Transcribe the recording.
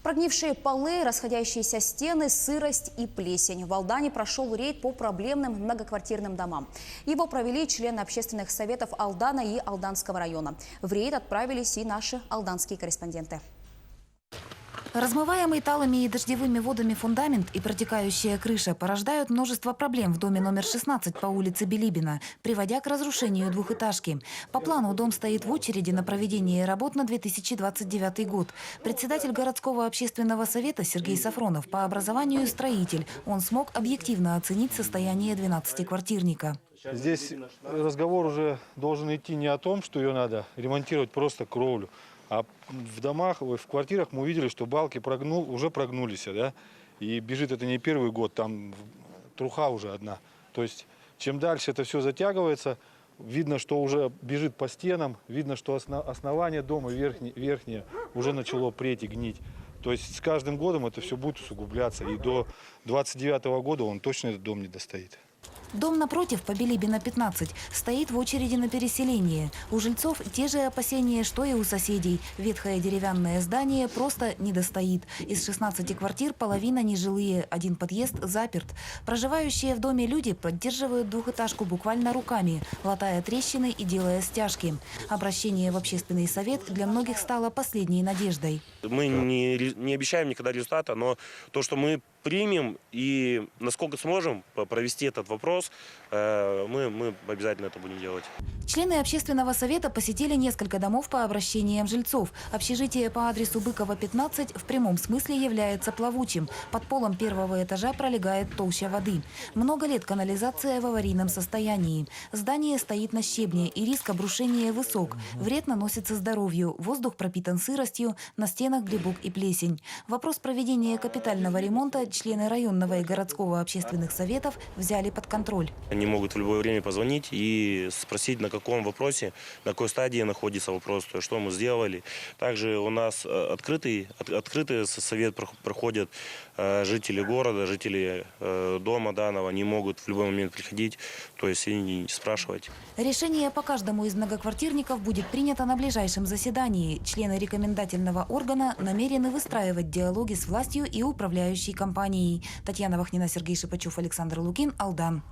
Прогнившие полы, расходящиеся стены, сырость и плесень. В Алдане прошел рейд по проблемным многоквартирным домам. Его провели члены общественных советов Алдана и Алданского района. В рейд отправились и наши алданские корреспонденты. Размываемый талыми и дождевыми водами фундамент и протекающая крыша порождают множество проблем в доме номер 16 по улице Билибина, приводя к разрушению двухэтажки. По плану дом стоит в очереди на проведение работ на 2029 год. Председатель городского общественного совета Сергей Сафронов по образованию строитель. Он смог объективно оценить состояние 12-квартирника. Здесь разговор уже должен идти не о том, что ее надо ремонтировать просто кровлю. А в домах, в квартирах мы увидели, что балки уже прогнулись, да? И бежит это не первый год, там труха уже одна. То есть чем дальше это все затягивается, видно, что уже бежит по стенам, видно, что основание дома верхнее уже начало преть и гнить. То есть с каждым годом это все будет усугубляться, и до 2029 года он точно этот дом не достоит. Дом напротив, по Билибина 15, стоит в очереди на переселение. У жильцов те же опасения, что и у соседей. Ветхое деревянное здание просто не достоит. Из 16 квартир половина нежилые, один подъезд заперт. Проживающие в доме люди поддерживают двухэтажку буквально руками, латая трещины и делая стяжки. Обращение в общественный совет для многих стало последней надеждой. Мы не обещаем никогда результата, но то, что мы примем и насколько сможем провести этот вопрос, мы обязательно это будем делать. Члены общественного совета посетили несколько домов по обращениям жильцов. Общежитие по адресу Быкова, 15 в прямом смысле является плавучим. Под полом первого этажа пролегает толща воды. Много лет канализация в аварийном состоянии. Здание стоит на щебне, и риск обрушения высок. Вред наносится здоровью. Воздух пропитан сыростью, на стенах грибок и плесень. Вопрос проведения капитального ремонта члены районного и городского общественных советов взяли под контроль. Они могут в любое время позвонить и спросить, на каком вопросе, на какой стадии находится вопрос, что мы сделали. Также у нас открытый совет проходят жители города, жители дома данного. Они могут в любой момент приходить, то есть и спрашивать. Решение по каждому из многоквартирников будет принято на ближайшем заседании. Члены рекомендательного органа намерены выстраивать диалоги с властью и управляющей компанией. Татьяна Вахнина, Сергей Шипачев, Александр Лукин, Алдан.